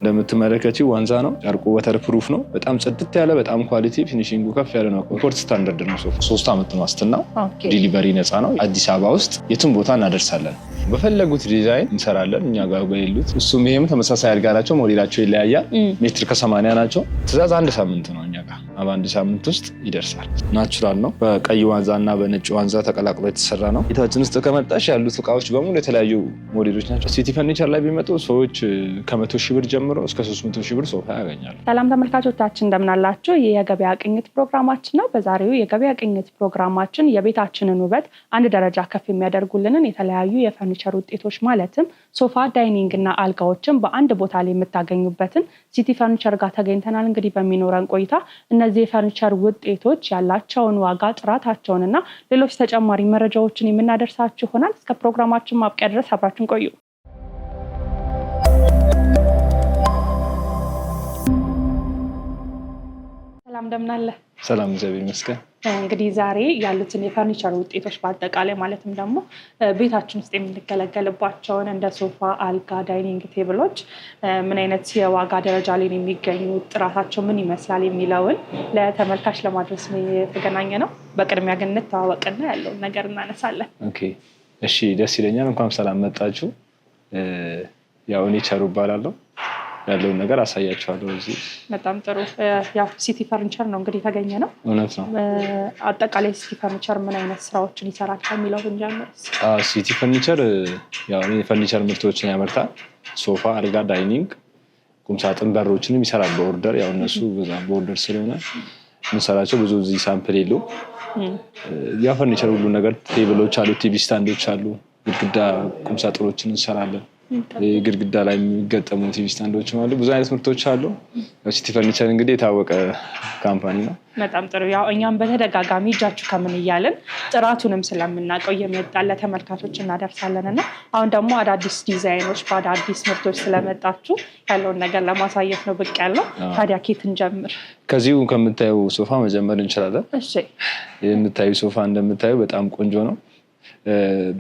እንደምትመለከቺው ዋንዛ ነው። ጨርቁ ወተር ፕሩፍ ነው። በጣም ጽድት ያለ በጣም ኳሊቲ ፊኒሺንጉ ከፍ ያለ ነው። ኢምፖርት ስታንዳርድ ነው። 3 አመት ነው ዋስትናው። ዲሊቨሪ ነፃ ነው። አዲስ አበባ ውስጥ የትም ቦታ እናደርሳለን። በፈለጉት ዲዛይን እንሰራለን እኛ ጋር በሌሉት። እሱም ይሄም ተመሳሳይ አድርጋላቸው ሞዴላቸው ይለያያል። ሜትር ከ80 ናቸው። ትእዛዝ 1 ሳምንት ነው እኛ ጋር። በአንድ ሳምንት ውስጥ ይደርሳል። ናቹራል ነው። በቀይ ዋንዛ እና በነጭ ዋንዛ ተቀላቅሎ የተሰራ ነው። ቤታችን ውስጥ ከመጣሽ ያሉት እቃዎች በሙሉ የተለያዩ ሞዴሎች ናቸው። ሲቲ ፈርኒቸር ላይ ቢመጡ ሰዎች ከ100 ሺህ ብር ጀምሮ እስከ 300 ሺህ ብር ሶፋ ያገኛሉ። ሰላም ተመልካቾቻችን እንደምናላችሁ። ይህ የገበያ ቅኝት ፕሮግራማችን ነው። በዛሬው የገበያ ቅኝት ፕሮግራማችን የቤታችንን ውበት አንድ ደረጃ ከፍ የሚያደርጉልንን የተለያዩ የፈርኒቸር ውጤቶች ማለትም ሶፋ፣ ዳይኒንግ እና አልጋዎችን በአንድ ቦታ ላይ የምታገኙበትን ሲቲ ፈርኒቸር ጋር ተገኝተናል። እንግዲህ በሚኖረን ቆይታ እነዚህ የፈርኒቸር ውጤቶች ያላቸውን ዋጋ፣ ጥራታቸውን እና ሌሎች ተጨማሪ መረጃዎችን የምናደርሳችሁ ይሆናል። እስከ ፕሮግራማችን ማብቂያ ድረስ አብራችን ቆዩ። ሰላም እንደምን አለ? ሰላም እግዚአብሔር ይመስገን። እንግዲህ ዛሬ ያሉትን የፈርኒቸር ውጤቶች በአጠቃላይ ማለትም ደግሞ ቤታችን ውስጥ የምንገለገልባቸውን እንደ ሶፋ፣ አልጋ፣ ዳይኒንግ ቴብሎች ምን አይነት የዋጋ ደረጃ ላይ የሚገኙ፣ ጥራታቸው ምን ይመስላል የሚለውን ለተመልካች ለማድረስ የተገናኘ ነው። በቅድሚያ ግን እንተዋወቅና ያለውን ነገር እናነሳለን። ኦኬ እሺ፣ ደስ ይለኛል። እንኳን ሰላም መጣችሁ። ያው እኔ ቸሩ እባላለሁ። ያለውን ነገር አሳያችኋለሁ። እዚህ በጣም ጥሩ። ያው ሲቲ ፈርኒቸር ነው እንግዲህ የተገኘ ነው። እውነት ነው። አጠቃላይ ሲቲ ፈርኒቸር ምን አይነት ስራዎችን ይሰራል ከሚለው ብንጀምር። ሲቲ ፈርኒቸር ያው የፈርኒቸር ምርቶችን ያመርታል። ሶፋ፣ አልጋ፣ ዳይኒንግ፣ ቁምሳጥን፣ በሮችንም ይሰራል በኦርደር። ያው እነሱ በኦርደር ስለሆነ የምንሰራቸው ብዙ እዚህ ሳምፕል የለውም። ያ ፈርኒቸር ሁሉ ነገር ቴብሎች አሉ፣ ቲቪ ስታንዶች አሉ፣ ግድግዳ ቁምሳጥኖችን እንሰራለን። ግድግዳ ላይ የሚገጠሙ ቲቪ ስታንዶች አሉ። ብዙ አይነት ምርቶች አሉ። ሲቲ ፈርኒቸር እንግዲህ የታወቀ ካምፓኒ ነው። በጣም ጥሩ። ያው እኛም በተደጋጋሚ እጃችሁ ከምን እያልን ጥራቱንም ስለምናውቀው እየመጣን ለተመልካቾች እናደርሳለን እና አሁን ደግሞ አዳዲስ ዲዛይኖች በአዳዲስ ምርቶች ስለመጣችሁ ያለውን ነገር ለማሳየት ነው ብቅ ያለው። ታዲያ ኬት እንጀምር? ከዚሁ ከምታዩ ሶፋ መጀመር እንችላለን። እሺ። የምታዩ ሶፋ እንደምታዩ በጣም ቆንጆ ነው።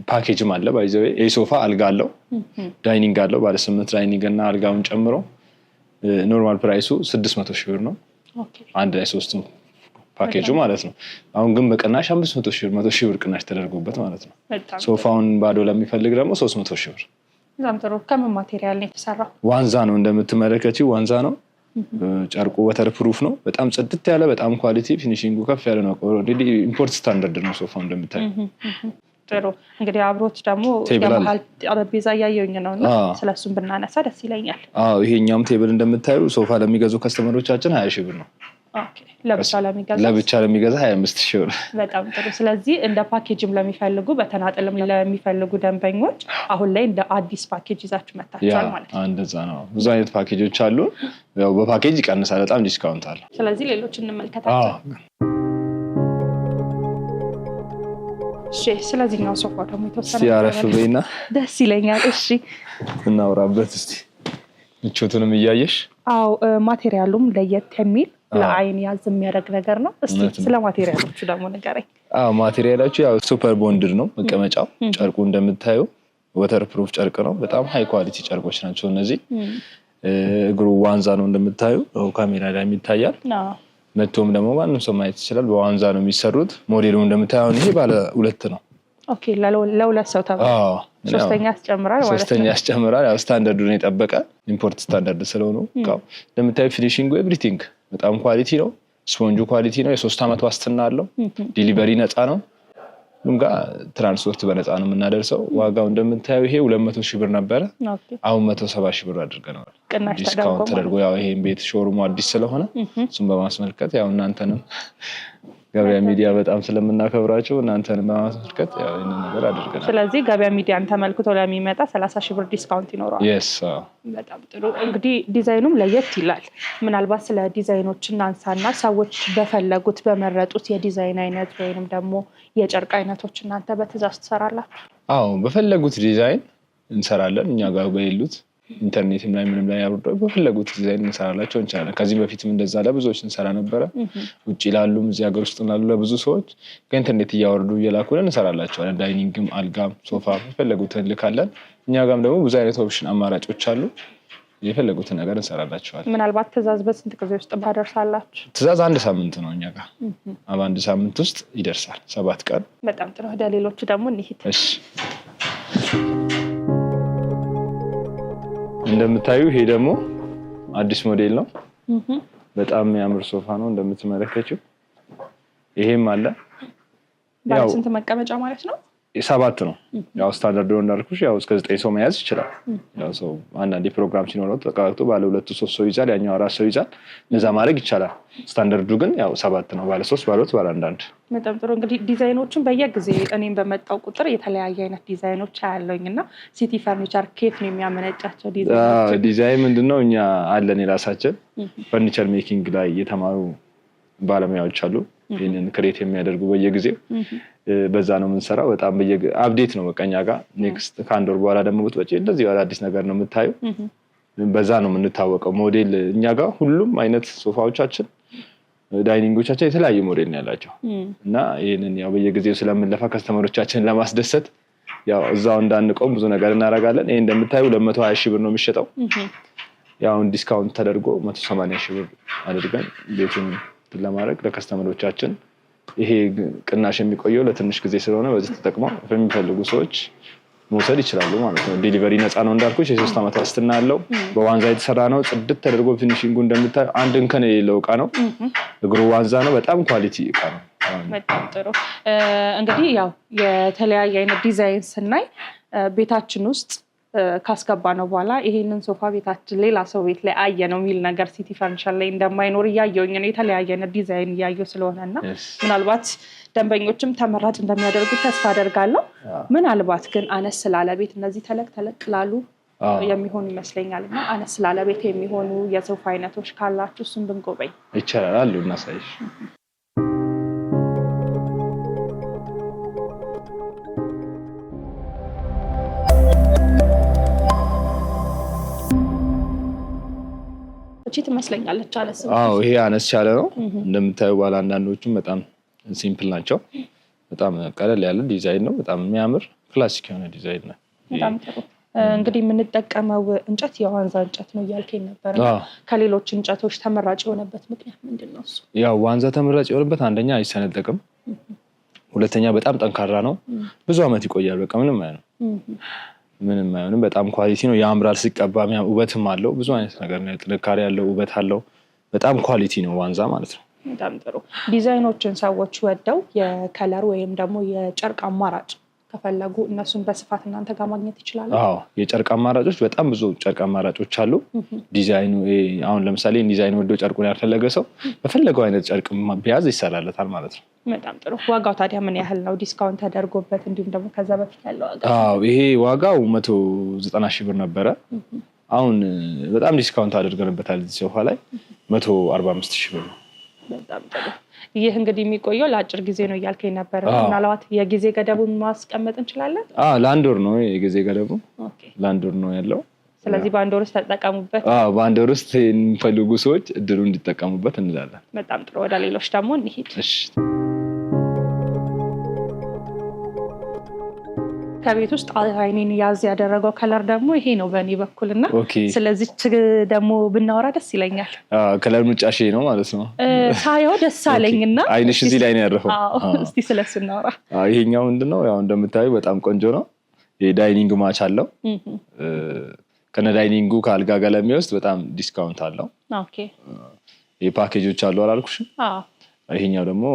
ፓኬጅም አለ። ባይዘው የሶፋ አልጋ አለው፣ ዳይኒንግ አለው። ባለ 8 ዳይኒንግ እና አልጋውን ጨምሮ ኖርማል ፕራይሱ 600 ሺህ ብር ነው። አንድ ላይ 3ቱም ፓኬጁ ማለት ነው። አሁን ግን በቅናሽ 500 ሺህ ብር 100 ሺህ ብር ቅናሽ ተደርጎበት ማለት ነው። ሶፋውን ባዶ ለሚፈልግ ደግሞ 300 ሺህ ብር። በጣም ጥሩ። ከምን ማቴሪያል ነው የተሰራው? ዋንዛ ነው። እንደምትመለከቺው ዋንዛ ነው። ጨርቁ ወተር ፕሩፍ ነው። በጣም ጽድት ያለ በጣም ኳሊቲ ፊኒሺንጉ ከፍ ያለ ነው። ኦልሬዲ ኢምፖርት ስታንዳርድ ነው ሶፋው እንደምታዩ። ጥሩ። እንግዲህ አብሮት ደግሞ የመሀል ጠረጴዛ እያየሁኝ ነው እና ስለሱም ብናነሳ ደስ ይለኛል። ይሄኛውም ቴብል እንደምታዩ ሶፋ ለሚገዙ ከስተመሮቻችን 20 ሺህ ብር ነው። ለብቻ ለሚገዛ 25 ሺህ ብር። በጣም ጥሩ። ስለዚህ እንደ ፓኬጅም ለሚፈልጉ በተናጥልም ለሚፈልጉ ደንበኞች አሁን ላይ እንደ አዲስ ፓኬጅ ይዛችሁ መታችኋል ማለት ነው። እንደዛ ነው። ብዙ አይነት ፓኬጆች አሉ። ያው በፓኬጅ ይቀንሳል፣ በጣም ዲስካውንት አለ። ስለዚህ ሌሎች እንመልከታቸው። እሺ፣ ስለዚህኛው ሶፋ ደግሞ የተወሰነ ያረፍ በይና ደስ ይለኛል። እሺ፣ እናውራበት እስቲ ምቾቱንም እያየሽ። ማቴሪያሉም ለየት የሚል ለአይን ያዝ የሚያደርግ ነገር ነው። እስቲ ስለ ማቴሪያሎቹ ደግሞ ንገረኝ። ማቴሪያሎቹ ያው ሱፐር ቦንድድ ነው መቀመጫው። ጨርቁ እንደምታዩ ወተር ፕሩፍ ጨርቅ ነው። በጣም ሃይ ኳሊቲ ጨርቆች ናቸው እነዚህ። እግሩ ዋንዛ ነው እንደምታዩ፣ ካሜራ ላይ ይታያል። መቶም ደግሞ ማንም ሰው ማየት ይችላል። በዋንዛ ነው የሚሰሩት። ሞዴሉ እንደምታዩ ይሄ ባለ 2 ነው። ኦኬ፣ ለሁለት ሰው ተብሎ ሶስተኛ ያስጨምራል ማለት ነው። ሶስተኛ ያስጨምራል። ያው ስታንዳርዱን የጠበቀ ኢምፖርት ስታንዳርድ ስለሆነ እንደምታዩ ፊኒሺንጉ ኤቭሪቲንግ በጣም ኳሊቲ ነው። ስፖንጁ ኳሊቲ ነው። የ3 አመት ዋስትና አለው። ዲሊቨሪ ነፃ ነው። ሁሉም ጋር ትራንስፖርት በነፃ ነው የምናደርሰው። ዋጋው እንደምታዩ ይሄ 200 ሺህ ብር ነበረ። አሁን 170 ሺህ ብር አድርገናል ዲስካውንት ተደርጎ። ያው ይሄን ቤት ሾሩሙ አዲስ ስለሆነ እሱን በማስመልከት ያው እናንተንም ገበያ ሚዲያ በጣም ስለምናከብራቸው እናንተንም በማስመልከት ያው ይሄን ነገር አድርገናል። ስለዚህ ገበያ ሚዲያን ተመልክቶ ለሚመጣ 30 ሺህ ብር ዲስካውንት ይኖረዋል። በጣም ጥሩ። እንግዲህ ዲዛይኑም ለየት ይላል። ምናልባት ስለ ዲዛይኖች እናንሳና ሰዎች በፈለጉት በመረጡት የዲዛይን አይነት ወይንም ደግሞ የጨርቅ አይነቶች እናንተ በትዕዛዝ ትሰራላችሁ? በፈለጉት ዲዛይን እንሰራለን። እኛ ጋር በሌሉት ኢንተርኔትም ላይ ምንም ላይ አውርደው በፈለጉት ዲዛይን እንሰራላቸው እንችላለን። ከዚህ በፊትም እንደዛ ለብዙዎች እንሰራ ነበረ። ውጪ ላሉም እዚህ ሀገር ውስጥ ላሉ ለብዙ ሰዎች ከኢንተርኔት እያወርዱ እየላኩልን እንሰራላቸዋለን። ዳይኒንግም፣ አልጋም፣ ሶፋ የፈለጉትን ልካለን። እኛ ጋርም ደግሞ ብዙ አይነት ኦፕሽን አማራጮች አሉ። የፈለጉትን ነገር እንሰራላችኋለን። ምናልባት ትዕዛዝ በስንት ጊዜ ውስጥ ታደርሳላችሁ? ትዕዛዝ 1 ሳምንት ነው እኛ ጋር። በ1 ሳምንት ውስጥ ይደርሳል፣ 7 ቀን። በጣም ጥሩ። ወደ ሌሎቹ ደግሞ እንሂድ። እሺ። እንደምታዩ ይሄ ደግሞ አዲስ ሞዴል ነው። በጣም የሚያምር ሶፋ ነው እንደምትመለከቱት። ይሄም አለ። ባለ ስንት መቀመጫ ማለት ነው? 7 ነው። ያው ስታንዳርድ ነው እንዳልኩሽ፣ ያው እስከ 9 ሰው መያዝ ይችላል። ያው ሰው አንዳንዴ ፕሮግራም ሲኖረው ተቃቅቶ ባለ 2 3 ሰው ይዛል፣ ያኛው 4 ሰው ይዛል። ለዛ ማድረግ ይቻላል። ስታንዳርዱ ግን ያው 7 ነው። ባለ 3 ባለ 2 ባለ 1። በጣም ጥሩ። እንግዲህ ዲዛይኖችን በየጊዜ እኔም በመጣው ቁጥር የተለያየ አይነት ዲዛይኖች አያለውኝና ሲቲ ፈርኒቸር ኬት ነው የሚያመነጫቸው ዲዛይኖች? ዲዛይን ምንድነው እኛ አለን የራሳችን ፈርኒቸር ሜኪንግ ላይ የተማሩ ባለሙያዎች አሉ። ይሄንን ክሬት የሚያደርጉ በየጊዜው በዛ ነው የምንሰራው። በጣም አፕዴት ነው በቀኛ ጋር ኔክስት ከአንድ ወር በኋላ ደግሞ ብትወጪ እንደዚህ አዲስ ነገር ነው የምታዩ። በዛ ነው የምንታወቀው። ሞዴል እኛ ጋር ሁሉም አይነት ሶፋዎቻችን፣ ዳይኒንጎቻችን የተለያየ ሞዴል ነው ያላቸው እና ይሄንን ያው በየጊዜው ስለምንለፋ ከስተመሮቻችንን ለማስደሰት ያው እዛው እንዳንቆም ብዙ ነገር እናደርጋለን። ይሄ እንደምታዩ 220 ሺህ ብር ነው የሚሸጠው። ያው ዲስካውንት ተደርጎ 180 ሺህ ብር አድርገን ቤቱን ለማድረግ ለከስተመሮቻችን ይሄ ቅናሽ የሚቆየው ለትንሽ ጊዜ ስለሆነ በዚህ ተጠቅመው የሚፈልጉ ሰዎች መውሰድ ይችላሉ ማለት ነው። ዴሊቨሪ ነፃ ነው እንዳልኩሽ። የ3 ዓመት ዋስትና አለው። በዋንዛ የተሰራ ነው። ጽድት ተደርጎ ፊኒሺንጉ እንደምታዩ አንድ እንከን የሌለው እቃ ነው። እግሩ ዋንዛ ነው። በጣም ኳሊቲ እቃ ነው። በጣም ጥሩ። እንግዲህ ያው የተለያየ አይነት ዲዛይን ስናይ ቤታችን ውስጥ ካስገባ ነው በኋላ ይሄንን ሶፋ ቤታችን ሌላ ሰው ቤት ላይ አየ ነው የሚል ነገር ሲቲ ፈርኒቸር ላይ እንደማይኖር እያየሁኝ ነው። የተለያየ አይነት ዲዛይን እያየሁ ስለሆነና ምናልባት ደንበኞችም ተመራጭ እንደሚያደርጉት ተስፋ አደርጋለሁ። ምናልባት ግን አነስ ስላለ ቤት እነዚህ ተለቅ ላሉ የሚሆኑ ይመስለኛል እና አነስ ስላለ ቤት የሚሆኑ የሶፋ አይነቶች ካላችሁ እሱን ብንጎበኝ ይቻላል አሉ እናሳይሽ። ትመስለኛለች አነስ። ይሄ አነስ ያለ ነው እንደምታዩ። ባለ አንዳንዶቹም በጣም ሲምፕል ናቸው። በጣም ቀለል ያለ ዲዛይን ነው። በጣም የሚያምር ክላሲክ የሆነ ዲዛይን ነው። በጣም ጥሩ። እንግዲህ የምንጠቀመው እንጨት የዋንዛ እንጨት ነው እያልከኝ ነበር። ከሌሎች እንጨቶች ተመራጭ የሆነበት ምክንያት ምንድን ነው? እሱ ያው ዋንዛ ተመራጭ የሆነበት አንደኛ አይሰነጠቅም፣ ሁለተኛ በጣም ጠንካራ ነው። ብዙ አመት ይቆያል። በቃ ምንም አይሆንም። በጣም ኳሊቲ ነው። ያምራል ሲቀባ፣ ውበትም አለው። ብዙ አይነት ነገር ነው። ጥንካሬ ያለው ውበት አለው። በጣም ኳሊቲ ነው ዋንዛ ማለት ነው። በጣም ጥሩ። ዲዛይኖችን ሰዎች ወደው የከለር ወይም ደግሞ የጨርቅ አማራጭ ከፈለጉ እነሱን በስፋት እናንተ ጋር ማግኘት ይችላሉ? የጨርቅ አማራጮች በጣም ብዙ ጨርቅ አማራጮች አሉ። ዲዛይኑ አሁን ለምሳሌ ዲዛይን ወደው ጨርቁን ያልፈለገ ሰው በፈለገው አይነት ጨርቅ ቢያዝ ይሰራለታል ማለት ነው። በጣም ጥሩ። ዋጋው ታዲያ ምን ያህል ነው? ዲስካውንት ተደርጎበት እንዲሁም ደግሞ ከዛ በፊት ያለው ዋጋ? ይሄ ዋጋው 190 ሺህ ብር ነበረ። አሁን በጣም ዲስካውንት አድርገንበታል። እዚህ ሶፋ ላይ 145 ሺህ ብር ነው። በጣም ጥሩ። ይህ እንግዲህ የሚቆየው ለአጭር ጊዜ ነው እያልከኝ ነበር። ምናልባት የጊዜ ገደቡን ማስቀመጥ እንችላለን? ለአንድ ወር ነው የጊዜ ገደቡ። ለአንድ ወር ነው ያለው። ስለዚህ በአንድ ወር ውስጥ ተጠቀሙበት። በአንድ ወር ውስጥ የሚፈልጉ ሰዎች እድሉ እንዲጠቀሙበት እንላለን። በጣም ጥሩ። ወደ ሌሎች ደግሞ እንሂድ። ከቤት ውስጥ አይኔን ያዝ ያደረገው ከለር ደግሞ ይሄ ነው በእኔ በኩልና ስለዚህ ደግሞ ብናወራ ደስ ይለኛል። ከለር ምርጫሽ ነው ማለት ነው? ሳየው ደስ አለኝና አይንሽ እዚህ ላይ ነው ያረፈው። እስቲ ስለሱ እናወራ። ይሄኛው ምንድነው? ያው እንደምታዩ በጣም ቆንጆ ነው። የዳይኒንግ ማች አለው። ከነ ዳይኒንጉ ከአልጋ ጋር ለሚወስድ በጣም ዲስካውንት አለው። የፓኬጆች አሉ አላልኩሽም? ይሄኛው ደግሞ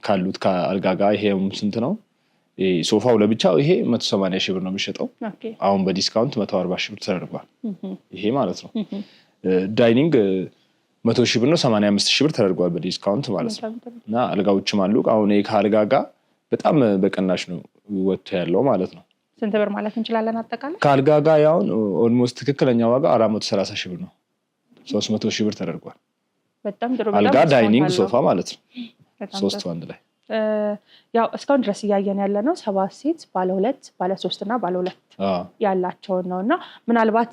ካሉት ከአልጋ ጋር ይሄም ስንት ነው? ሶፋው ለብቻው ይሄ 180 ሺህ ብር ነው የሚሸጠው። አሁን በዲስካውንት 140 ሺህ ብር ተደርጓል። ይሄ ማለት ነው። ዳይኒንግ 100 ሺህ ብር ነው፣ 85 ሺህ ብር ተደርጓል በዲስካውንት ማለት ነው። እና አልጋዎችም አሉ። አሁን ይሄ ከአልጋ ጋር በጣም በቅናሽ ነው ወጥቶ ያለው ማለት ነው። ስንት ብር ማለት እንችላለን አጠቃላይ? ከአልጋ ጋር ያውን ኦልሞስት ትክክለኛ ዋጋ 430 ሺህ ብር ነው። 300 ሺህ ብር ተደርጓል። በጣም ጥሩ። አልጋ፣ ዳይኒንግ፣ ሶፋ ማለት ነው። ሶስቱ አንድ ላይ ያው እስካሁን ድረስ እያየን ያለ ነው 7 ሴት ባለ 2 ባለ 3 እና ባለ 2 ያላቸውን ነው። እና ምናልባት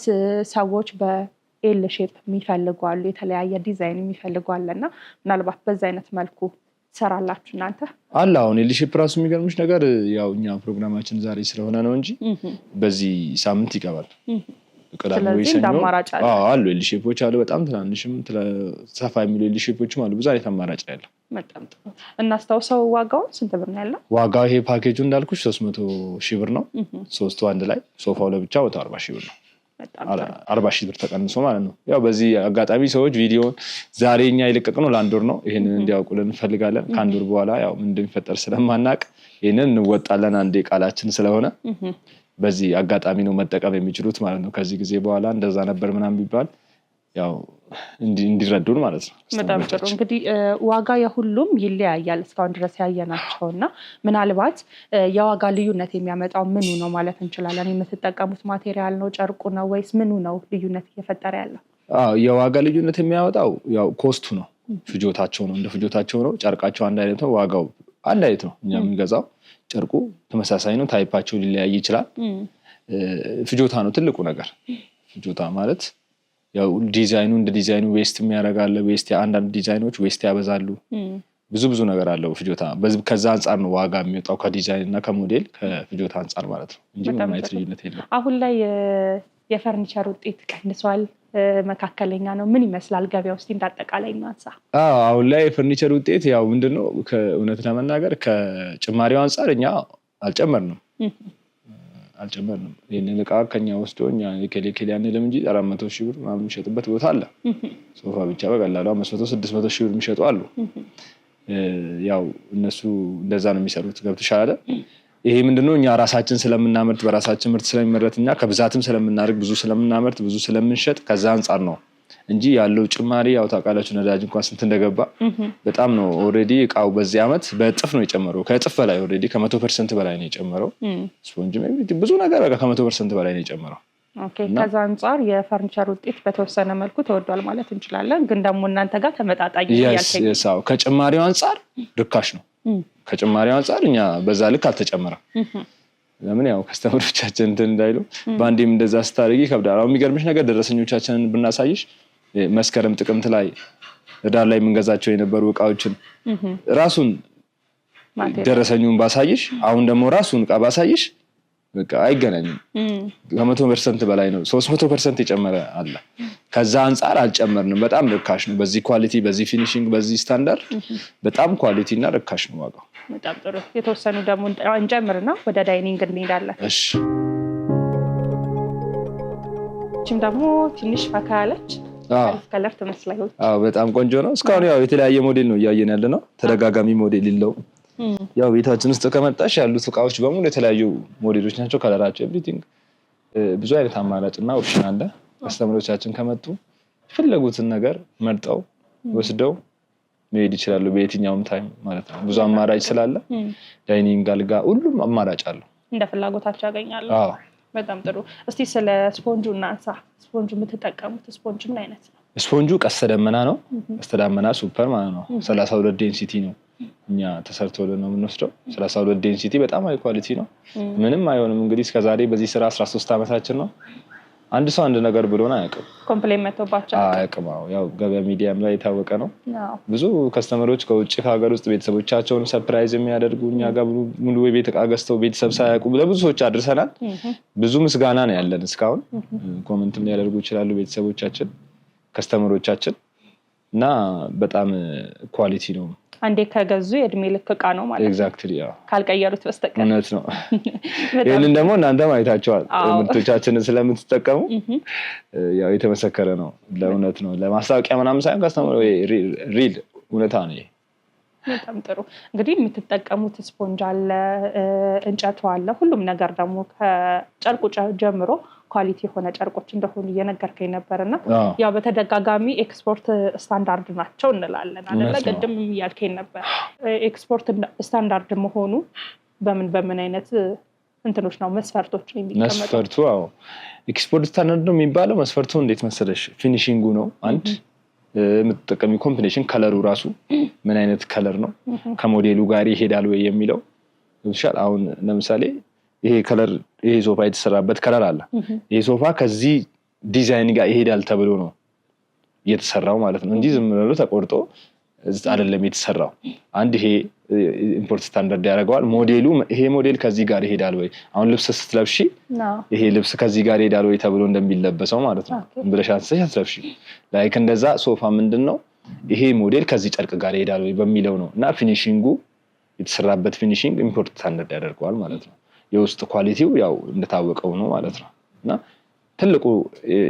ሰዎች በኤል ሼፕ የሚፈልጉ አሉ፣ የተለያየ ዲዛይን የሚፈልጉ አለና ምናልባት በዛ አይነት መልኩ ትሰራላችሁ እናንተ? አለ። አሁን ኤል ሼፕ ራሱ የሚገርምሽ ነገር ያው እኛ ፕሮግራማችን ዛሬ ስለሆነ ነው እንጂ በዚህ ሳምንት ይገባል። ቅዳሜ ወይ ሰኞ አሉ ኤል ሼፖች አሉ። በጣም ትናንሽም ሰፋ የሚሉ ኤል ሼፖችም አሉ። ብዙ አይነት አማራጭ ያለው። በጣም ጥሩ። እናስታውሰው ዋጋውን ስንት ብር ነው ያለው? ዋጋው ይሄ ፓኬጁ እንዳልኩሽ 300,000 ብር ነው። ሶስቱ አንድ ላይ ሶፋው ለብቻ 140,000 ብር ነው። 40,000 ብር ተቀንሶ ማለት ነው። ያው በዚህ አጋጣሚ ሰዎች ቪዲዮውን ዛሬ እኛ የለቀቅነው ለአንድ ወር ነው። ይሄንን እንዲያውቁልን እንፈልጋለን። ከአንድ ወር በኋላ ያው ምን እንደሚፈጠር ስለማናቅ ይሄንን እንወጣለን። አንዴ ቃላችን ስለሆነ በዚህ አጋጣሚ ነው መጠቀም የሚችሉት ማለት ነው። ከዚህ ጊዜ በኋላ እንደዛ ነበር ምናምን ቢባል ያው እንዲረዱን ማለት ነው። በጣም ጥሩ። እንግዲህ ዋጋ የሁሉም ይለያያል እስካሁን ድረስ ያየናቸው እና ምናልባት የዋጋ ልዩነት የሚያመጣው ምኑ ነው ማለት እንችላለን? የምትጠቀሙት ማቴሪያል ነው፣ ጨርቁ ነው ወይስ ምኑ ነው ልዩነት እየፈጠረ ያለው? የዋጋ ልዩነት የሚያመጣው ያው ኮስቱ ነው፣ ፍጆታቸው ነው። እንደ ፍጆታቸው ነው። ጨርቃቸው አንድ አይነት ነው፣ ዋጋው አንድ አይነት ነው። እኛ የምንገዛው ጨርቁ ተመሳሳይ ነው። ታይፓቸው ሊለያይ ይችላል። ፍጆታ ነው ትልቁ ነገር። ፍጆታ ማለት ያው ዲዛይኑ እንደ ዲዛይኑ ዌስት የሚያደርጋለ። ዌስት አንዳንድ ዲዛይኖች ዌስት ያበዛሉ። ብዙ ነገር አለው ፍጆታ። ከዛ አንጻር ነው ዋጋ የሚወጣው ከዲዛይን እና ከሞዴል ከፍጆታ አንጻር ማለት ነው እንጂ ምንም አይነት ልዩነት የለም። አሁን ላይ የፈርኒቸር ውጤት ቀንሷል? መካከለኛ ነው? ምን ይመስላል ገበያ ውስጥ እንዳጠቃላይ እናንሳ? አሁን ላይ የፈርኒቸር ውጤት ያው ምንድነው ከእውነት ለመናገር ከጭማሪው አንጻር እኛ አልጨመርንም። ይህንን እቃ ከኛ ወስዶ እኛ የኬሌ አንልም እንጂ 400,000 ብር ምናምን የሚሸጥበት ቦታ አለ። ሶፋ ብቻ በቀላሉ 500,000-600,000 ብር የሚሸጡ አሉ። ያው እነሱ እንደዛ ነው የሚሰሩት። ገብቶሻል አይደል? ይሄ ምንድነው እኛ ራሳችን ስለምናመርት በራሳችን ምርት ስለሚመረት እኛ ከብዛትም ስለምናደርግ ብዙ ስለምናመርት ብዙ ስለምንሸጥ ከዛ አንጻር ነው እንጂ ያለው ጭማሪ ያው ታውቃላችሁ ነዳጅ እንኳን ስንት እንደገባ በጣም ነው። ኦልሬዲ እቃው በዚህ አመት በእጥፍ ነው የጨመረው። ከእጥፍ በላይ ኦልሬዲ ከ100% በላይ ነው የጨመረው። ስፖንጅ ብዙ ነገር በቃ ከ100% በላይ ነው የጨመረው። ኦኬ። ከዛ አንጻር የፈርኒቸር ውጤት በተወሰነ መልኩ ተወዷል ማለት እንችላለን። ግን ደግሞ እናንተ ጋር ተመጣጣኝ ያልከኝ ከጭማሪው አንጻር ርካሽ ነው። ከጭማሪው አንጻር እኛ በዛ ልክ አልተጨመረም። ለምን ያው ከስተመሮቻችን እንትን እንዳይሉ ባንዴም እንደዛ ስታደርጊ ይከብዳል። አሁን የሚገርምሽ ነገር ደረሰኞቻችንን ብናሳይሽ መስከረም ጥቅምት ላይ ዳር ላይ የምንገዛቸው የነበሩ እቃዎችን ራሱን ደረሰኙን ባሳይሽ አሁን ደግሞ ራሱን እቃ ባሳይሽ በቃ አይገናኝም። ከ100% በላይ ነው። 300% የጨመረ አለ። ከዛ አንጻር አልጨመርንም። በጣም ርካሽ ነው። በዚህ ኳሊቲ፣ በዚህ ፊኒሺንግ፣ በዚህ ስታንዳርድ በጣም ኳሊቲ እና ርካሽ ነው ዋጋው። በጣም ጥሩ። የተወሰኑ ደግሞ እንጨምርና ወደ ዳይኒንግ እንሄዳለን። እሺ። እቺም ደግሞ ትንሽ ፈካ ያለች ከለር ትመስላለች። በጣም ቆንጆ ነው። እስካሁን ያው የተለያየ ሞዴል ነው እያየን ያለ ነው። ተደጋጋሚ ሞዴል የለውም። ያው ቤታችን ውስጥ ከመጣሽ ያሉት እቃዎች በሙሉ የተለያዩ ሞዴሎች ናቸው። ከለራቸው ኤቭሪቲንግ ብዙ አይነት አማራጭ እና ኦፕሽን አለ። ከስተመሮቻችን ከመጡ የፈለጉትን ነገር መርጠው ወስደው መሄድ ይችላሉ። በየትኛውም ታይም ማለት ነው። ብዙ አማራጭ ስላለ ዳይኒንግ፣ አልጋ፣ ሁሉም አማራጭ አለው። እንደ ፍላጎታቸው ያገኛሉ። በጣም ጥሩ። እስቲ ስለ ስፖንጁ እናንሳ። ስፖንጁ የምትጠቀሙት ስፖንጅ ምን አይነት ነው? ስፖንጁ ቀስተ ደመና ነው። ቀስተ ደመና ሱፐር ማለት ነው። 32 ዴንሲቲ ነው እኛ ተሰርቶልን ነው የምንወስደው። 32 ዴንሲቲ በጣም ሃይ ኳሊቲ ነው። ምንም አይሆንም። እንግዲህ እስከዛሬ በዚህ ስራ 13 ዓመታችን ነው። አንድ ሰው አንድ ነገር ብሎን አያውቅም። ኮምፕሌን መጥቶባቸው አያውቅም። ያው ገበያ ሚዲያም ላይ የታወቀ ነው። ብዙ ከስተመሮች ከውጭ ከሀገር ውስጥ ቤተሰቦቻቸውን ሰርፕራይዝ የሚያደርጉ እኛ ጋር ሙሉ የቤት እቃ ገዝተው ቤተሰብ ሳያውቁ ለብዙ ሰዎች አድርሰናል። ብዙ ምስጋና ነው ያለን። እስካሁን ኮመንትም ሊያደርጉ ይችላሉ ቤተሰቦቻችን፣ ከስተመሮቻችን እና በጣም ኳሊቲ ነው። አንዴ ከገዙ የእድሜ ልክ እቃ ነው ማለት ነው። ኤግዛክትሊ ያው ካልቀየሩት በስተቀር እውነት ነው። ይሄንን ደግሞ እናንተም አይታችኋል። ምርቶቻችንን ስለምትጠቀሙ ያው የተመሰከረ ነው። ለእውነት ነው። ለማስታወቂያ ምናምን ሳይሆን ከስተመር ሪል እውነታ ነው። በጣም ጥሩ። እንግዲህ የምትጠቀሙት ስፖንጅ አለ፣ እንጨቱ አለ። ሁሉም ነገር ደግሞ ከጨርቁ ጀምሮ ኳሊቲ የሆነ ጨርቆች እንደሆኑ እየነገርከኝ ነበርና ያው በተደጋጋሚ ኤክስፖርት ስታንዳርድ ናቸው እንላለን አይደለ? ቅድም እያልከኝ ነበር። ኤክስፖርት ስታንዳርድ መሆኑ በምን አይነት እንትኖች ነው መስፈርቶች ነው የሚቀመጠው? መስፈርቱ ኤክስፖርት ስታንዳርድ ነው የሚባለው። መስፈርቱ እንዴት መሰለሽ? ፊኒሺንጉ ነው አንድ የምትጠቀሚው ኮምቢኔሽን፣ ከለሩ ራሱ ምን አይነት ከለር ነው ከሞዴሉ ጋር ይሄዳል ወይ የሚለው ይሻል። አሁን ለምሳሌ ይሄ ከለር ይሄ ሶፋ የተሰራበት ከለር አለ። ይሄ ሶፋ ከዚህ ዲዛይን ጋር ይሄዳል ተብሎ ነው የተሰራው ማለት ነው እንጂ ዝም ብሎ ተቆርጦ አይደለም የተሰራው። አንድ ይሄ ኢምፖርት ስታንዳርድ ያደርገዋል። ሞዴሉ ይሄ ሞዴል ከዚህ ጋር ይሄዳል ወይ አሁን ልብስ ስትለብሺ ይሄ ልብስ ከዚህ ጋር ይሄዳል ወይ ተብሎ እንደሚለበሰው ማለት ነው ብለሽ አንስተሽ አትለብሺ። ላይክ እንደዛ ሶፋ ምንድነው ይሄ ሞዴል ከዚህ ጨርቅ ጋር ይሄዳል ወይ በሚለው ነው። እና ፊኒሺንጉ የተሰራበት ፊኒሺንግ ኢምፖርት ስታንዳርድ ያደርገዋል ማለት ነው። የውስጥ ኳሊቲው ያው እንደታወቀው ነው ማለት ነው። እና ትልቁ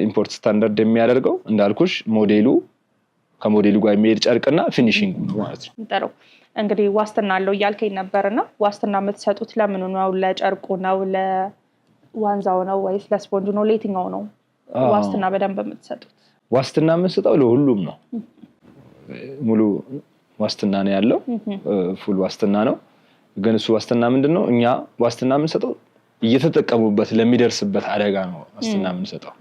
ኢምፖርት ስታንዳርድ የሚያደርገው እንዳልኩሽ ሞዴሉ ከሞዴሉ ጋር የሚሄድ ጨርቅና ፊኒሺንግ ነው ማለት ነው። ጥሩ እንግዲህ ዋስትና አለው እያልከኝ ነበርና ዋስትና የምትሰጡት ለምን ነው? ለጨርቁ ነው ለዋንዛው ነው ወይስ ለስፖንጁ ነው? ለየትኛው ነው ዋስትና በደንብ የምትሰጡት? ዋስትና የምንሰጠው ለሁሉም ነው። ሙሉ ዋስትና ነው ያለው። ፉል ዋስትና ነው። ግን እሱ ዋስትና ምንድነው? እኛ ዋስትና የምንሰጠው እየተጠቀሙበት ለሚደርስበት አደጋ ነው ዋስትና የምንሰጠው።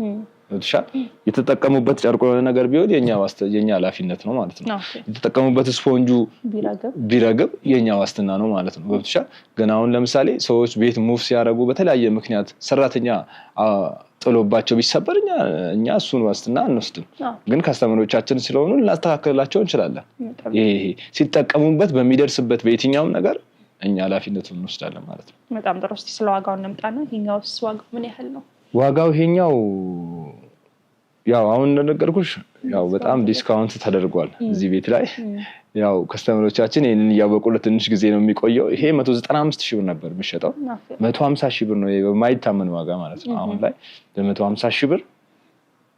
የተጠቀሙበት ጨርቆ ነገር ቢሆን የኛ ኃላፊነት ነው ማለት ነው። የተጠቀሙበት ስፖንጁ ቢረግብ የኛ ዋስትና ነው ማለት ነው። ገብቶሻል? ግን አሁን ለምሳሌ ሰዎች ቤት ሙቭ ሲያደርጉ በተለያየ ምክንያት ሰራተኛ ጥሎባቸው ቢሰበር እኛ እሱን ዋስትና አንወስድም። ግን ከስተመሮቻችን ስለሆኑ ልናስተካክላቸው እንችላለን። ይሄ ሲጠቀሙበት በሚደርስበት በየትኛውም ነገር እኛ ኃላፊነቱን እንወስዳለን ማለት ነው። በጣም ጥሩ። እስቲ ስለ ዋጋው እንምጣና ይሄኛውስ ዋጋው ምን ያህል ነው? ዋጋው ይሄኛው ያው አሁን እንደነገርኩሽ ያው በጣም ዲስካውንት ተደርጓል እዚህ ቤት ላይ። ያው ከስተመሮቻችን ይሄንን እያወቁ ለትንሽ ጊዜ ነው የሚቆየው። ይሄ 195,000 ብር ነበር የሚሸጠው 150,000 ብር ነው የማይታመን ዋጋ ማለት ነው። አሁን ላይ በ150,000 ብር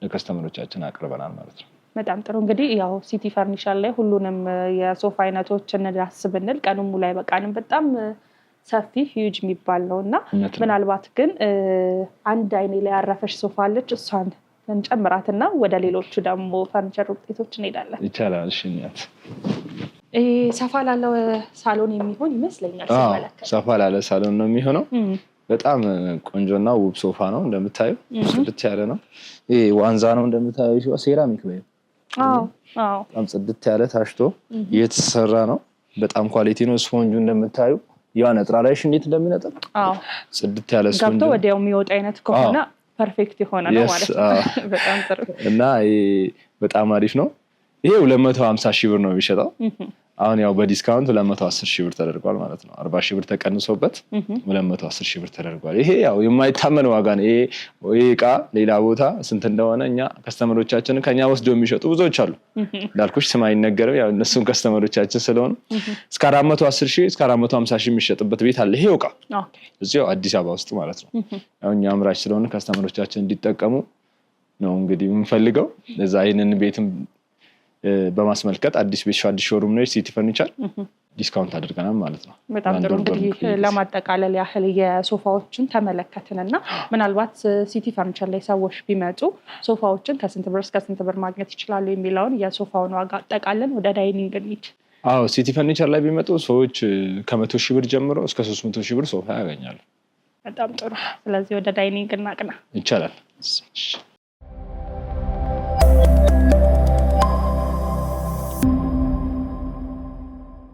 ለከስተመሮቻችን አቅርበናል ማለት ነው። በጣም ጥሩ። እንግዲህ ያው ሲቲ ፈርኒቸር ላይ ሁሉንም የሶፋ አይነቶች እንዳስብንል ቀኑን ሙሉ አይበቃንም። በጣም ሰፊ ሂዩጅ የሚባል ነውና ምናልባት ግን አንድ አይኔ ላይ ያረፈሽ ሶፋ አለች፣ እሷን እንጨምራትና ወደ ሌሎቹ ደግሞ ፈርኒቸር ውጤቶች እንሄዳለን። ይቻላል። እሺ እናት ሰፋ ላለ ሳሎን የሚሆን ይመስለኛል። ሰፋ ላለ ሳሎን ነው የሚሆነው። በጣም ቆንጆና ውብ ሶፋ ነው እንደምታዩ። ጽድት ያለ ነው። ይሄ ዋንዛ ነው እንደምታዩ። ሴራሚክ ወይ በጣም ጽድት ያለ ታሽቶ የተሰራ ነው። በጣም ኳሊቲ ነው። ስፖንጁ እንደምታዩ ያ ነጥራ ላይሽ እንዴት እንደሚነጥር ጽድት ያለ ስፖንጅ ገብቶ ወዲያው የሚወጣ አይነት ከሆነ ፐርፌክት የሆነ ነው ማለት ነው። በጣም ጥሩ እና በጣም አሪፍ ነው። ይሄ 250,000 ብር ነው የሚሸጠው። አሁን ያው በዲስካውንት 210,000 ብር ተደርጓል ማለት ነው። 40,000 ብር ተቀንሶበት 210,000 ብር ተደርጓል። ይሄ ያው የማይታመን ዋጋ ነው። ይሄ እቃ ሌላ ቦታ ስንት እንደሆነ እኛ ከስተመሮቻችን ከኛ ወስደው የሚሸጡ ብዙዎች አሉ። እንዳልኩሽ ስም አይነገርም። ያው እነሱም ከስተመሮቻችን ስለሆኑ እስከ 410,000 እስከ 450,000 የሚሸጥበት ቤት አለ። ይሄ እቃ እዚያው አዲስ አበባ ውስጥ ማለት ነው። ያው እኛ አምራች ስለሆነ ከስተመሮቻችን እንዲጠቀሙ ነው እንግዲህ የምንፈልገው። ለዛ ይሄንን ቤትም በማስመልከት አዲስ ቤት አዲስ ሾሩም ነው ሲቲ ፈርኒቸር ዲስካውንት አድርገናል ማለት ነው። በጣም ጥሩ። እንግዲህ ለማጠቃለል ያህል የሶፋዎችን ተመለከትንና ምናልባት ሲቲ ፈርኒቸር ላይ ሰዎች ቢመጡ ሶፋዎችን ከስንት ብር እስከ ስንት ብር ማግኘት ይችላሉ የሚለውን የሶፋውን ዋጋ አጠቃለን ወደ ዳይኒንግ እንሂድ። ሲቲ ፈርኒቸር ላይ ቢመጡ ሰዎች ከ100,000 ብር ጀምሮ እስከ 300,000 ብር ሶፋ ያገኛሉ። በጣም ጥሩ። ስለዚህ ወደ ዳይኒንግ እናቅና። ይቻላል።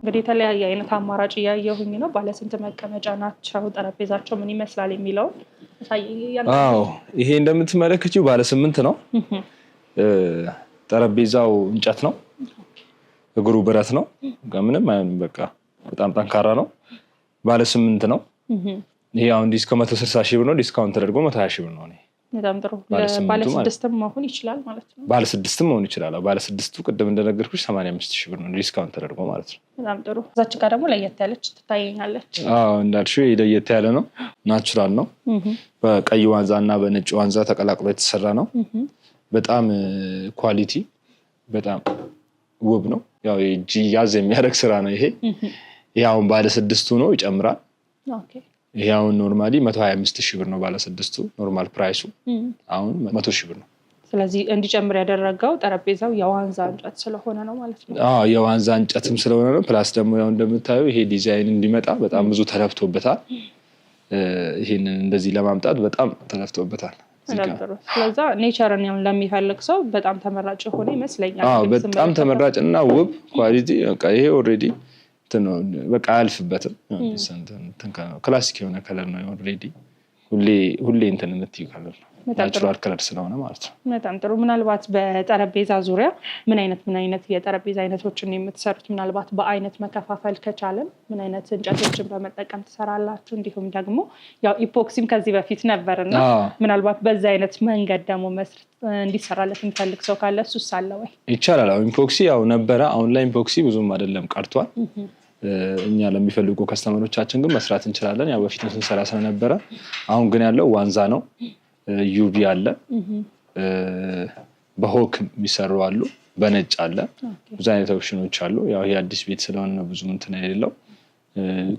እንግዲህ የተለያየ አይነት አማራጭ እያየሁኝ ነው። ባለስንት መቀመጫ ናቸው? ጠረጴዛቸው ምን ይመስላል የሚለውን ይሄ እንደምትመለከቺው ባለ8 ነው። ጠረጴዛው እንጨት ነው። እግሩ ብረት ነው። ምንም አይሆንም። በቃ በጣም ጠንካራ ነው። ባለ8 ነው። ይሄ አሁን ዲስካውንት 160,000 ብር ነው። ዲስካውንት ተደርጎ 120,000 ብር ነው። በጣም ጥሩ። ባለ6ም መሆን ይችላል ማለት ነው። ባለ6ም መሆን ይችላል። ባለ6ቱ ቅድም እንደነገርኩሽ 85,000 ብር ነው ዲስካውንት ተደርጎ ማለት ነው። በጣም ጥሩ። እዛች ጋር ደግሞ ለየት ያለች ትታየኛለች። እንዳልሽው ለየት ያለ ነው። ናቹራል ነው። በቀይ ዋንዛ እና በነጭ ዋንዛ ተቀላቅሎ የተሰራ ነው። በጣም ኳሊቲ፣ በጣም ውብ ነው። ያው እጅ ያዝ የሚያደርግ ስራ ነው ይሄ። ይሄ አሁን ባለ6ቱ ነው፣ ይጨምራል። ይሄ አሁን ኖርማሊ 125,000 ብር ነው ባለ6ቱ ኖርማል ፕራይሱ። አሁን 100,000 ብር ነው። ስለዚህ እንዲጨምር ያደረገው ጠረጴዛው የዋንዛ እንጨት ስለሆነ ነው ማለት ነው። የዋንዛ እንጨትም ስለሆነ ነው። ፕላስ ደግሞ ያው እንደምታዩ ይሄ ዲዛይን እንዲመጣ በጣም ብዙ ተለፍቶበታል። ይሄንን እንደዚህ ለማምጣት በጣም ተለፍቶበታል። ስለዛ ኔቸርን ለሚፈልግ ሰው በጣም ተመራጭ ሆነ ይመስለኛል። በጣም ተመራጭ እና ውብ ኳሊቲ። በቃ ይሄ ኦልሬዲ በቃ አያልፍበትም። ክላሲክ የሆነ ከለር ነው ኦልሬዲ ሁሌ እንትን የምትይው ከለር ነው። ናቹራል ከለር ስለሆነ ማለት ነው። በጣም ጥሩ። ምናልባት በጠረጴዛ ዙሪያ ምን አይነት የጠረጴዛ አይነቶችን የምትሰሩት? ምናልባት በአይነት መከፋፈል ከቻለን ምን አይነት እንጨቶችን በመጠቀም ትሰራላችሁ? እንዲሁም ደግሞ ያው ኢፖክሲም ከዚህ በፊት ነበርና ምናልባት በዛ አይነት መንገድ ደግሞ መስራት እንዲሰራለት የሚፈልግ ሰው ካለ እሱስ አለ ወይ? ይቻላል። ኢፖክሲ ያው ነበረ። አሁን ላይ ኢፖክሲ ብዙም አይደለም ቀርቷል። እኛ ለሚፈልጉ ከስተመሮቻችን ግን መስራት እንችላለን። ያው በፊት ስንሰራ ስለነበረ አሁን ግን ያለው ዋንዛ ነው። ዩቪ አለ፣ በሆክ የሚሰሩ አሉ፣ በነጭ አለ። ብዙ አይነት ኦፕሽኖች አሉ። ያው ይሄ አዲስ ቤት ስለሆነ ብዙ እንትን የሌለው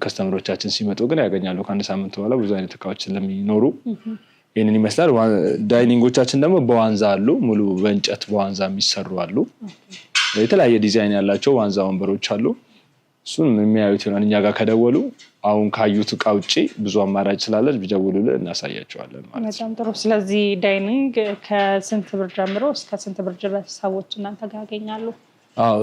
ከስተመሮቻችን ሲመጡ ግን ያገኛሉ። ከአንድ ሳምንት በኋላ ብዙ አይነት እቃዎች ስለሚኖሩ ይህንን ይመስላል። ዳይኒንጎቻችን ደግሞ በዋንዛ አሉ። ሙሉ በእንጨት በዋንዛ የሚሰሩ አሉ። የተለያየ ዲዛይን ያላቸው ዋንዛ ወንበሮች አሉ። እሱን የሚያዩት ይሆናል። እኛ ጋር ከደወሉ አሁን ካዩት እቃ ውጭ ብዙ አማራጭ ስላለ ቢደውሉልን እናሳያቸዋለን ማለት ነው። በጣም ጥሩ። ስለዚህ ዳይኒንግ ከስንት ብር ጀምሮ እስከ ስንት ብር ድረስ ሰዎች እናንተ ጋር ያገኛሉ?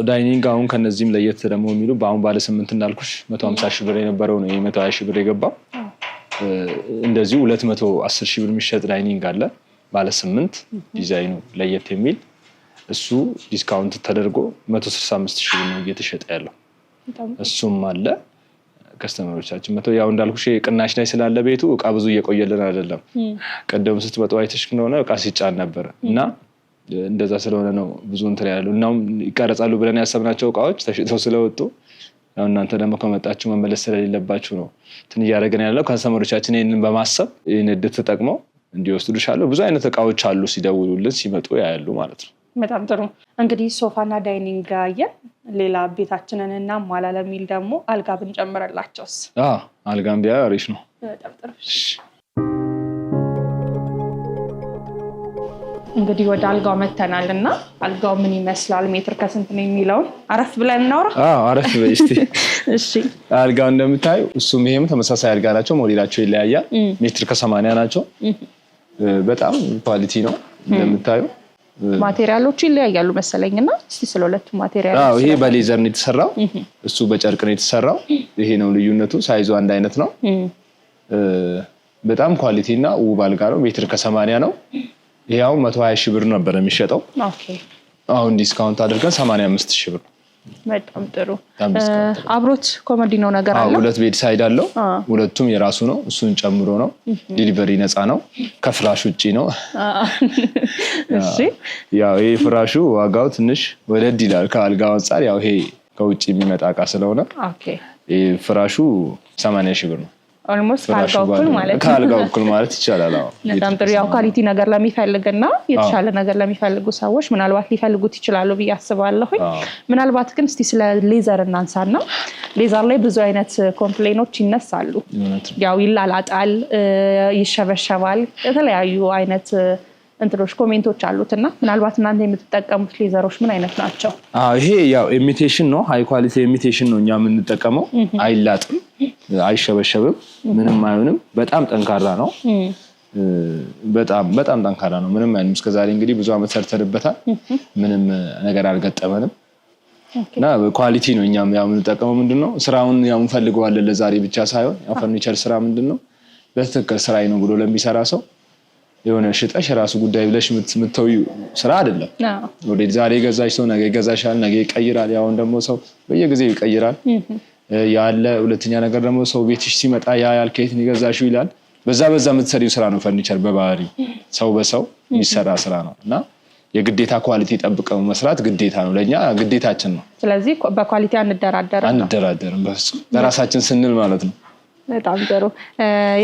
ዳይኒንግ አሁን ከነዚህም ለየት ደግሞ የሚሉ በአሁን ባለ 8 እንዳልኩሽ 150 ሺህ ብር የነበረው ነው 120 ሺህ ብር የገባው። እንደዚሁ 210 ሺህ ብር የሚሸጥ ዳይኒንግ አለ ባለ 8 ዲዛይኑ ለየት የሚል እሱ ዲስካውንት ተደርጎ 165 ሺህ ብር ነው እየተሸጠ ያለው። እሱም አለ። ከስተመሮቻችን መተው ያው እንዳልኩሽ ቅናሽ ላይ ስላለ ቤቱ እቃ ብዙ እየቆየልን አይደለም። ቀደም ስትመጡ አይተሽ እንደሆነ እቃ ሲጫን ነበር እና እንደዛ ስለሆነ ነው ብዙ እንትን ያለው። እናም ይቀረጻሉ ብለን ያሰብናቸው እቃዎች ተሽጠው ስለወጡ ያው እናንተ ደግሞ ከመጣችሁ መመለስ ስለሌለባችሁ ነው እንትን እያደረግን ያለው። ከስተመሮቻችን ይህንን በማሰብ ይህን እድል ተጠቅመው እንዲወስዱልሻለሁ። ብዙ አይነት እቃዎች አሉ ሲደውሉልን ሲመጡ ያያሉ ማለት ነው። በጣም ጥሩ። እንግዲህ ሶፋና ዳይኒንግ አየን። ሌላ ቤታችንን እናሟላ ለሚል ደግሞ አልጋ ብንጨምርላቸውስ? አልጋም ቢያ አሪፍ ነው። በጣም ጥሩ። እንግዲህ ወደ አልጋው መተናል እና አልጋው ምን ይመስላል፣ ሜትር ከስንት ነው የሚለውን አረፍ ብለን እናውራ። አረፍ በይ እስቲ። እሺ። አልጋው እንደምታዩ እሱም ይሄም ተመሳሳይ አልጋ ናቸው። ሞዴላቸው ይለያያል። ሜትር ከ80 ናቸው። በጣም ኳሊቲ ነው እንደምታዩ። ማቴሪያሎቹ ይለያያሉ መሰለኝና እስቲ ስለሁለቱ ማቴሪያሎች። ይሄ በሌዘር ነው የተሰራው፣ እሱ በጨርቅ ነው የተሰራው። ይሄ ነው ልዩነቱ። ሳይዙ አንድ አይነት ነው። በጣም ኳሊቲ እና ውብ አልጋ ነው። ሜትር ከ80 ነው። ይሄው 120 ሺህ ብር ነበር የሚሸጠው። አሁን ዲስካውንት አድርገን 85 ሺህ ብር። በጣም ጥሩ። አብሮት ኮሞዲኖ ነገር አለ። ሁለት ቤድ ሳይድ አለው። ሁለቱም የራሱ ነው። እሱን ጨምሮ ነው። ዲሊቨሪ ነፃ ነው። ከፍራሽ ውጪ ነው። እሺ። ያው ይሄ ፍራሹ ዋጋው ትንሽ ወደድ ይላል ከአልጋው አንፃር። ያው ይሄ ከውጪ የሚመጣ እቃ ስለሆነ ይሄ ፍራሹ 80 ሺህ ብር ነው። ኦልሞስት ከአልጋው እኩል ማለት ይቻላል። በጣም ጥሩ። ያው ኳሊቲ ነገር ለሚፈልግና የተሻለ ነገር ለሚፈልጉ ሰዎች ምናልባት ሊፈልጉት ይችላሉ ብዬ አስባለሁ። ምናልባት ግን እስቲ ስለ ሌዘር እናንሳና ሌዘር ላይ ብዙ አይነት ኮምፕሌኖች ይነሳሉ። ያው ይላላጣል፣ ይሸበሸባል፣ የተለያዩ አይነት እንትሮች ኮሜንቶች አሉትና ምናልባት እናንተ የምትጠቀሙት ሌዘሮች ምን አይነት ናቸው? ይሄ ያው ኢሚቴሽን ነው። ሃይ ኳሊቲ ኢሚቴሽን ነው እኛ የምንጠቀመው። አይላጥም፣ አይሸበሸብም፣ ምንም አይሆንም። በጣም ጠንካራ ነው። በጣም ጠንካራ ነው። ምንም አይሆንም። እስከዛሬ እንግዲህ ብዙ አመት ሰርተንበታል። ምንም ነገር አልገጠመንም እና ኳሊቲ ነው። እኛም ያው የምንጠቀመው ምንድነው ስራውን ያው እንፈልገዋለን ለዛሬ ብቻ ሳይሆን ያው ፈርኒቸር ስራ ምንድነው በትክክል ስራዬ ነው ብሎ ለሚሰራ ሰው የሆነ ሽጠሽ ራሱ ጉዳይ ብለሽ የምትተውዩ ስራ አይደለም። ወዴት ዛሬ ገዛሽ ሰው ነገ ይገዛሻል፣ ነገ ይቀይራል። ያው ደግሞ ሰው በየጊዜው ይቀይራል ያለ። ሁለተኛ ነገር ደግሞ ሰው ቤትሽ ሲመጣ ያያል ከየት ነው የገዛሽው ይላል። በዛ የምትሰሪው ስራ ነው ፈርኒቸር በባህሪ ሰው በሰው የሚሰራ ስራ ነው እና የግዴታ ኳሊቲ ጠብቀው መስራት ግዴታ ነው፣ ለኛ ግዴታችን ነው። ስለዚህ በኳሊቲ አንደራደርም በፍጹም ለራሳችን ስንል ማለት ነው። በጣም ጥሩ።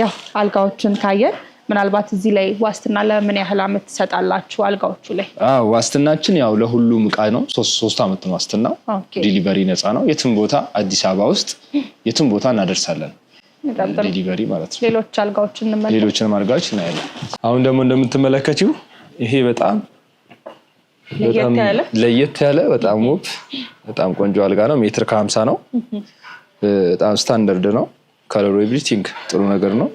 ያው አልጋዎችን ካየን ምናልባት እዚህ ላይ ዋስትና ለምን ያህል አመት ትሰጣላችሁ አልጋዎቹ ላይ? ዋስትናችን ያው ለሁሉም እቃ ነው። 3 አመት ነው ዋስትናው። ዲሊቨሪ ነፃ ነው። የትም ቦታ አዲስ አበባ ውስጥ የትም ቦታ እናደርሳለን። ዲሊቨሪ ማለት ነው። ሌሎችንም አልጋዎች እናያለን። አሁን ደግሞ እንደምትመለከቱው ይሄ በጣም ለየት ያለ በጣም ውብ በጣም ቆንጆ አልጋ ነው። ሜትር ከ50 ነው። በጣም ስታንዳርድ ነው። ከለሩ ኤቭሪቲንግ ጥሩ ነገር ነው።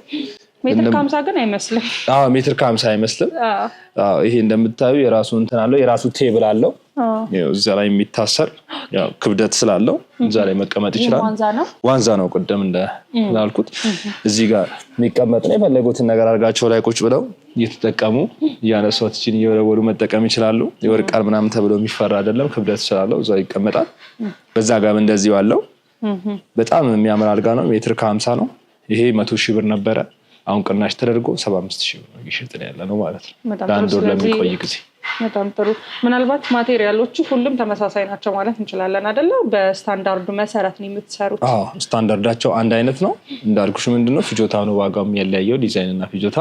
ሜትር ከ50 ግን አይመስልም። ሜትር ከ50 አይመስልም። ይሄ እንደምታዩ የራሱ እንትን አለው፣ የራሱ ቴብል አለው። እዛ ላይ የሚታሰር ያው ክብደት ስላለው እዛ ላይ መቀመጥ ይችላል። ዋንዛ ነው ቀደም እንዳልኩት እዚህ ጋር የሚቀመጥ ነው። የፈለጉትን ነገር አርጋቸው ላይ ቁጭ ብለው እየተጠቀሙ ያነሷትችን እየወረወሩ መጠቀም ይችላሉ። የወርቃል ምናምን ተብሎ የሚፈራ አይደለም፣ ክብደት ስላለው እዛ ይቀመጣል። በዛ ጋር እንደዚህ ያለው በጣም የሚያምር አልጋ ነው። ሜትር ከ50 ነው። ይሄ 100,000 ብር ነበረ። አሁን ቅናሽ ተደርጎ 75,000 ብር እየሸጥን ያለ ነው ማለት ነው። ለአንድ ወር ለሚቆይ ጊዜ። በጣም ጥሩ። ምናልባት ማቴሪያሎቹ ሁሉም ተመሳሳይ ናቸው ማለት እንችላለን አይደለ? በስታንዳርዱ መሰረት ነው የምትሰሩት? አዎ፣ ስታንዳርዳቸው አንድ አይነት ነው። እንዳልኩሽ ምንድነው ፍጆታ ነው ዋጋው የሚለያየው፣ ዲዛይን እና ፍጆታ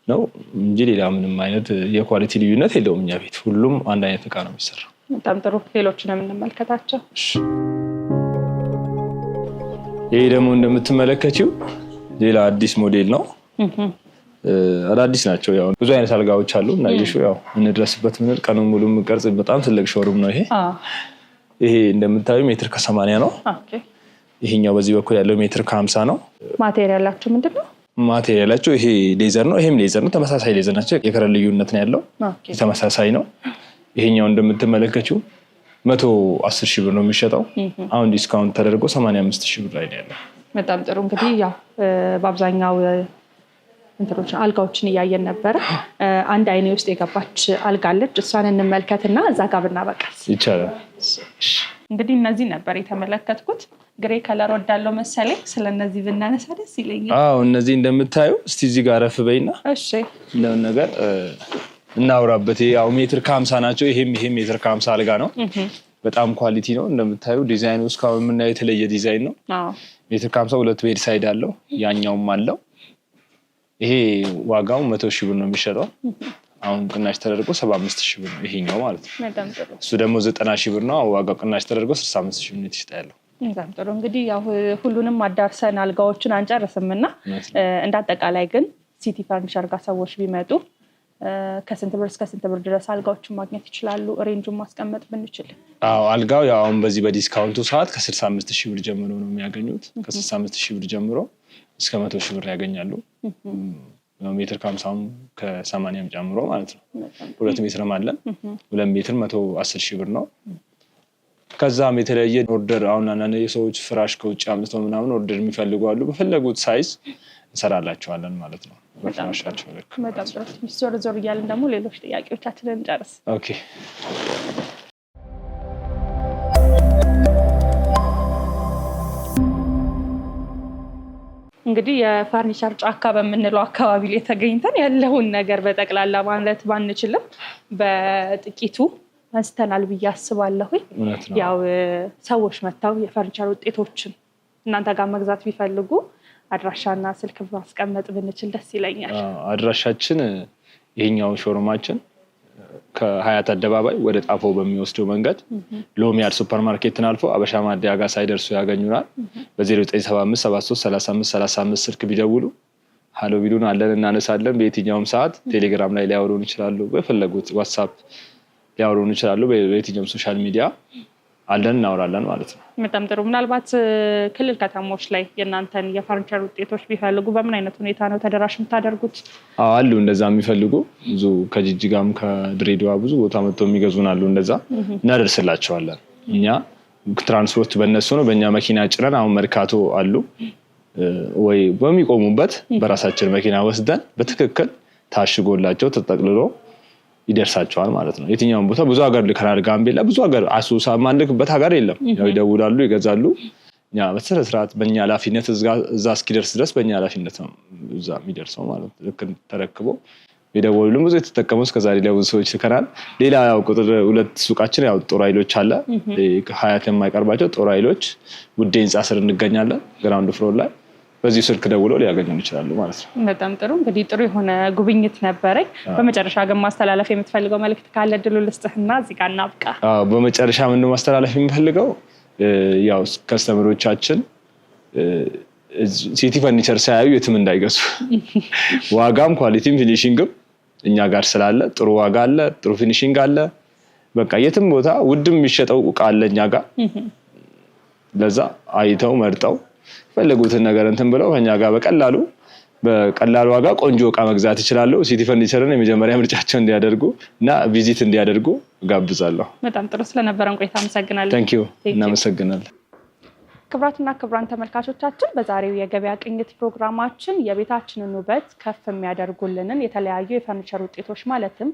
ነው እንጂ ሌላ ምንም አይነት የኳሊቲ ልዩነት የለውም። እኛ ቤት ሁሉም አንድ አይነት እቃ ነው የሚሰራው። በጣም ጥሩ። ሌሎችንም እንመልከታቸው። ይሄ ደግሞ እንደምትመለከቺው ሌላ አዲስ ሞዴል ነው። አዳዲስ ናቸው። ያው ብዙ አይነት አልጋዎች አሉ እና ያው እንድረስበት ምን ቀኑን ሙሉ የምንቀርጽ በጣም ትልቅ ሾሩም ነው ይሄ። ይሄ እንደምታዩ ሜትር ከ80 ነው። ይሄኛው በዚህ በኩል ያለው ሜትር ከ50 ነው። ማቴሪያላችሁ ምንድነው? ማቴሪያላችሁ ይሄ ሌዘር ነው፣ ይሄም ሌዘር ነው። ተመሳሳይ ሌዘር ናቸው። የከለር ልዩነት ነው ያለው። ተመሳሳይ ነው። ይሄኛው እንደምትመለከቱው 110,000 ብር ነው የሚሸጠው። አሁን ዲስካውንት ተደርጎ 85,000 ብር ላይ ነው ያለው። በጣም ጥሩ። እንግዲህ ያው በአብዛኛው እንትሮች አልጋዎችን እያየን ነበረ። አንድ አይኔ ውስጥ የገባች አልጋ አለች። እሷን እንመልከትና እዛ ጋር ብናበቃስ ይቻላል? እንግዲህ እነዚህ ነበር የተመለከትኩት። ግሬ ከለር ወዳለው መሰለኝ። ስለነዚህ ብናነሳ ደስ ይለኛል። አዎ፣ እነዚህ እንደምታዩ እስቲ እዚህ ጋር ረፍ በይና እሺ እንደውን ነገር እናውራበት። ያው ሜትር ከ50 ናቸው። ይሄም ሜትር ከ50 አልጋ ነው። በጣም ኳሊቲ ነው። እንደምታዩ ዲዛይኑ እስካሁን የምናየው የተለየ ዲዛይን ነው። ሜትር ከ50 ሁለት ቤድ ሳይድ አለው፣ ያኛውም አለው። ይሄ ዋጋው 100,000 ብር ነው የሚሸጠው። አሁን ቅናሽ ተደርጎ 75,000 ብር ነው ይሄኛው ማለት ነው። እሱ ደግሞ 90,000 ብር ነው። ዋጋው ቅናሽ ተደርጎ 65,000 ብር ነው የተሸጠው። በጣም ጥሩ። እንግዲህ ያው ሁሉንም አዳርሰን አልጋዎችን አንጨርስምና እንዳጠቃላይ ግን ሲቲ ፈርኒቸር ጋር ሰዎች ቢመጡ ከስንት ብር እስከ ስንት ብር ድረስ አልጋዎችን ማግኘት ይችላሉ? ሬንጁን ማስቀመጥ ብንችል። አዎ፣ አልጋው ያው አሁን በዚህ በዲስካውንቱ ሰዓት ከ65,000 ብር ጀምሮ ነው የሚያገኙት። ከ65,000 ብር ጀምሮ እስከ 100,000 ብር ያገኛሉ። ሜትር ከ50 ከ80 ጨምሮ ማለት ነው። 2 ሜትርም አለን። 2 ሜትር 110,000 ብር ነው። ከዛም የተለየ ኦርደር አሁን አንዳንድ ሰዎች ፍራሽ ከውጭ አምጥተው ምናምን ኦርደር የሚፈልጉ አሉ። በፈለጉት ሳይዝ እንሰራላቸዋለን ማለት ነው። በፍራሻቸው ልክ። በጣም ጥሩ። ዞር እያልን ደግሞ ሌሎች ጥያቄዎቻችንን እንጨርስ። ኦኬ። እንግዲህ የፈርኒቸር ጫካ በምንለው አካባቢ ላይ ተገኝተን ያለውን ነገር በጠቅላላ ማለት ባንችልም በጥቂቱ አንስተናል ብዬ አስባለሁ። ያው ሰዎች መጥተው የፈርኒቸር ውጤቶችን እናንተ ጋር መግዛት ቢፈልጉ አድራሻና ስልክ ማስቀመጥ ብንችል ደስ ይለኛል። አድራሻችን ይሄኛው ሾሩማችን ከሀያት አደባባይ ወደ ጣፎ በሚወስደው መንገድ ሎሚያድ ሱፐርማርኬትን አልፎ አበሻ ማደያ ጋር ሳይደርሱ ያገኙናል። በ0975 73 35 35 ስልክ ቢደውሉ ሀሎ ቢሉን አለን፣ እናነሳለን። በየትኛውም ሰዓት ቴሌግራም ላይ ሊያወሩን ይችላሉ። በፈለጉት ዋትስአፕ ሊያወሩን ይችላሉ። በየትኛውም ሶሻል ሚዲያ አለን፣ እናወራለን ማለት ነው። በጣም ጥሩ። ምናልባት ክልል ከተሞች ላይ የእናንተን የፈርኒቸር ውጤቶች ቢፈልጉ በምን አይነት ሁኔታ ነው ተደራሽ የምታደርጉት? አሉ እንደዛ የሚፈልጉ ብዙ ከጅጅጋም ከድሬዳዋ ብዙ ቦታ መጥተው የሚገዙን አሉ። እንደዛ እናደርስላቸዋለን። እኛ ትራንስፖርት በእነሱ ነው፣ በእኛ መኪና ጭነን አሁን መርካቶ አሉ ወይ በሚቆሙበት በራሳችን መኪና ወስደን በትክክል ታሽጎላቸው ተጠቅልሎ ይደርሳቸዋል ማለት ነው። የትኛውም ቦታ ብዙ ሀገር ልከናል። ጋምቤላ ብዙ ሀገር፣ አሶሳ ማንልክበት ሀገር የለም። ያው ይደውላሉ፣ ይገዛሉ። እኛ በስነ ስርዓት በእኛ ኃላፊነት እዛ እስኪደርስ ድረስ በእኛ ኃላፊነት ነው እዛ የሚደርሰው ማለት ነው። ልክ ተረክቦ የደወሉልን ብዙ የተጠቀሙ እስከዛሬ ለብዙ ሰዎች ልከናል። ሌላ ያው ቁጥር 2 ሱቃችን ያው ጦር ኃይሎች አለ። ሀያት የማይቀርባቸው ጦር ኃይሎች ውዴ ህንፃ ስር እንገኛለን፣ ግራውንድ ፍሎር ላይ። በዚህ ስልክ ደውለው ሊያገኙን ይችላሉ ማለት ነው። በጣም ጥሩ። እንግዲህ ጥሩ የሆነ ጉብኝት ነበረኝ። በመጨረሻ ግን ማስተላለፍ የምትፈልገው መልዕክት ካለ ድሉ ልስጥህና እዚህ ጋር እናብቃ። በመጨረሻ ምን ማስተላለፍ የምፈልገው ያው ከስተመሮቻችን ሲቲ ፈርኒቸር ሳያዩ የትም እንዳይገዙ። ዋጋም ኳሊቲም ፊኒሺንግም እኛ ጋር ስላለ ጥሩ ዋጋ አለ፣ ጥሩ ፊኒሺንግ አለ። በቃ የትም ቦታ ውድም የሚሸጠው ዕቃ አለ እኛ ጋር። ለዛ አይተው መርጠው ፈለጉትን ነገር እንትን ብለው ከኛ ጋር በቀላሉ በቀላል ዋጋ ቆንጆ እቃ መግዛት ይችላሉ። ሲቲ ፈርኒቸርን የመጀመሪያ ምርጫቸው እንዲያደርጉ እና ቪዚት እንዲያደርጉ ጋብዛለሁ። በጣም ጥሩ ስለነበረን ቆይታ አመሰግናለሁ። ታንክ ዩ እናመሰግናለን። ክቡራትና ክቡራን ተመልካቾቻችን በዛሬው የገበያ ቅኝት ፕሮግራማችን የቤታችንን ውበት ከፍ የሚያደርጉልንን የተለያዩ የፈርኒቸር ውጤቶች ማለትም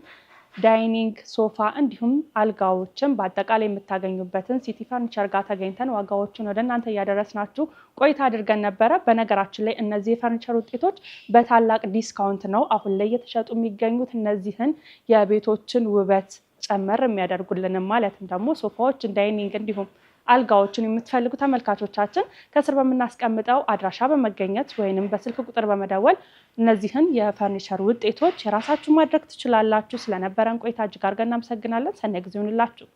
ዳይኒንግ፣ ሶፋ እንዲሁም አልጋዎችን በአጠቃላይ የምታገኙበትን ሲቲ ፈርኒቸር ጋር ተገኝተን ዋጋዎችን ወደ እናንተ እያደረስናችሁ ቆይታ አድርገን ነበረ። በነገራችን ላይ እነዚህ የፈርኒቸር ውጤቶች በታላቅ ዲስካውንት ነው አሁን ላይ እየተሸጡ የሚገኙት። እነዚህን የቤቶችን ውበት ጨመር የሚያደርጉልንም ማለትም ደግሞ ሶፋዎችን፣ ዳይኒንግ እንዲሁም አልጋዎችን የምትፈልጉ ተመልካቾቻችን ከስር በምናስቀምጠው አድራሻ በመገኘት ወይንም በስልክ ቁጥር በመደወል እነዚህን የፈርኒቸር ውጤቶች የራሳችሁ ማድረግ ትችላላችሁ። ስለነበረን ቆይታ እጅግ አድርገን እናመሰግናለን። ሰናይ ጊዜ ይሁንላችሁ።